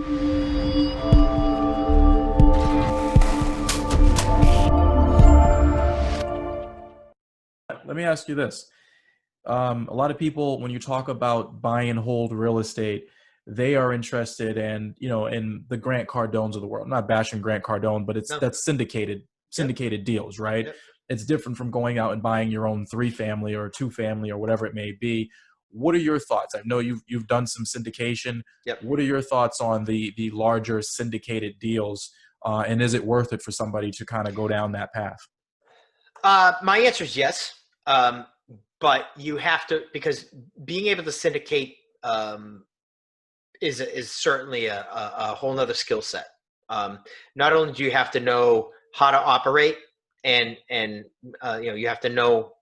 Let me ask you this. A lot of people, when you talk about buy and hold real estate, they are interested in, in the Grant Cardones of the world. I'm not bashing Grant Cardone, but No. that's Yep. syndicated deals, right? Yep. It's different from going out and buying your own 3-family or 2-family or whatever it may be. What are your thoughts? I know you've done some syndication. Yep. What are your thoughts on the larger syndicated deals? And is it worth it for somebody to kind of go down that path? My answer is yes. But you have to, because being able to syndicate is certainly a whole nother skill set. Not only do you have to know how to operate, and you have to know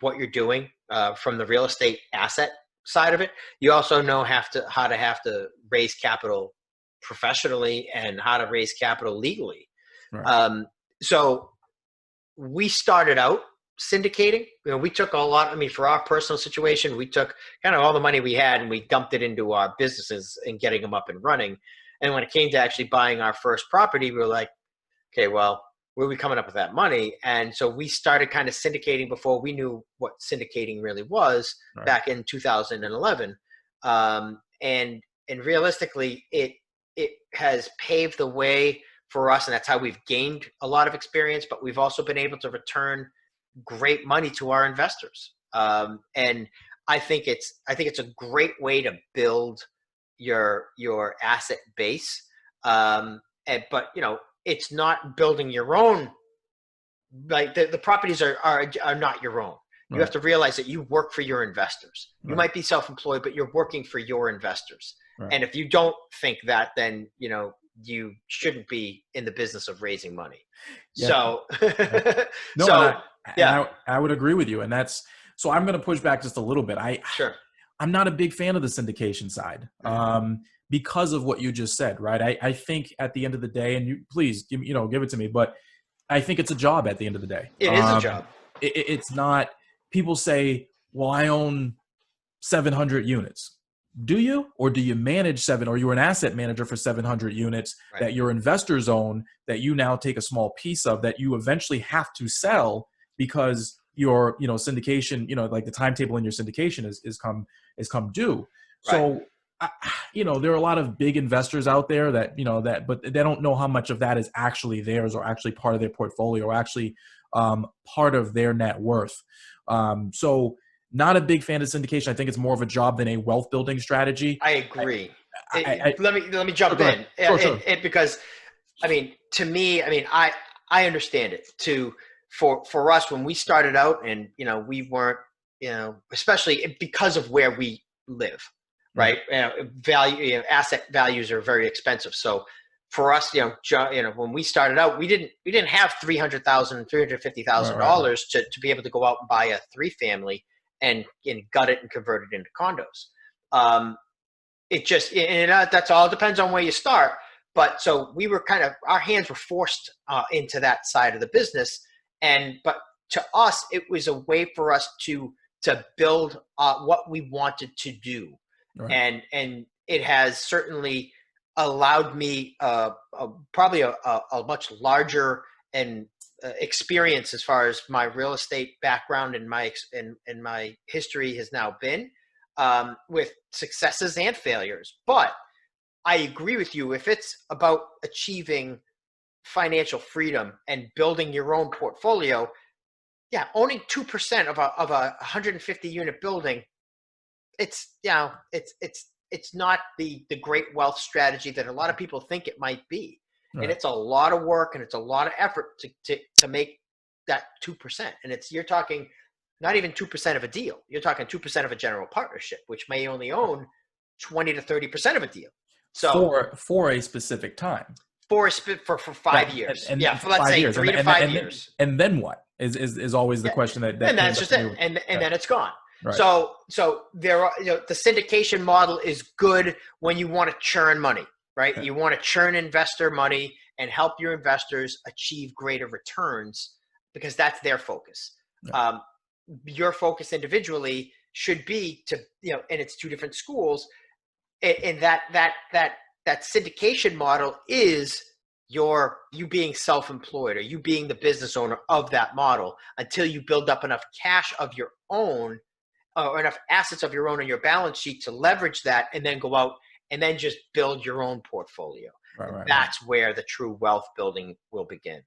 what you're doing from the real estate asset side of it. You also know how to raise capital professionally and how to raise capital legally. Right. So we started out syndicating. We took a lot. I mean, for our personal situation, we took kind of all the money we had and we dumped it into our businesses and getting them up and running. And when it came to actually buying our first property, we were like, okay, well, where are we coming up with that money? And so we started kind of syndicating before we knew what syndicating really was, Right. back in 2011. And realistically, it has paved the way for us, and that's how we've gained a lot of experience. But we've also been able to return great money to our investors. And I think it's a great way to build your asset base. But it's not building your own. Like the properties are not your own. You have to realize that you work for your investors. You might be self-employed, but you're working for your investors. Right. And if you don't think that, then you shouldn't be in the business of raising money. Yeah. So, No, so and I would agree with you. And so I'm going to push back just a little bit. Sure. I'm not a big fan of the syndication side, because of what you just said, right? I think at the end of the day, and you please give it to me, but I think it's a job at the end of the day. It is a job. It's not. People say, well, I own 700 units. Do you? Or do you manage or you're an asset manager for 700 units that your investors own, that you now take a small piece of, that you eventually have to sell because your syndication, like the timetable in your syndication is come due. So there are a lot of big investors out there that but they don't know how much of that is actually theirs, or actually part of their portfolio, or actually part of their net worth. So not a big fan of syndication. I think it's more of a job than a wealth building strategy. I agree. Let me jump in. Sure. Because to me, I understand it. For us, when we started out, and we weren't, especially because of where we live, right? Asset values are very expensive. So for us, when we started out, we didn't have $300,000, $350,000 to be able to go out and buy a 3-family and gut it and convert it into condos. That's all depends on where you start. But so we were our hands were forced into that side of the business. But to us, it was a way for us to build what we wanted to do. Right. And it has certainly allowed me probably a much larger and experience as far as my real estate background and my history has now been, with successes and failures. But I agree with you. If it's about achieving financial freedom and building your own portfolio, owning 2% of a 150 unit building, it's not the great wealth strategy that a lot of people think it might be. Right. And it's a lot of work and it's a lot of effort to make that 2%. And you're talking not even 2% of a deal. You're talking 2% of a general partnership, which may only own 20 to 30% of a a So for a specific time. For 5 years. And for let's say 3 to 5 years. And then what is always the question that and that's just it. And then it's gone. Right. So there are, the syndication model is good when you want to churn money, right? Okay. You want to churn investor money and help your investors achieve greater returns, because that's their focus. Yeah. Your focus individually should be to, and it's two different schools, in that that syndication model is you being self-employed or you being the business owner of that model until you build up enough cash of your own or enough assets of your own on your balance sheet to leverage that and then go out and then just build your own portfolio. That's where the true wealth building will begin.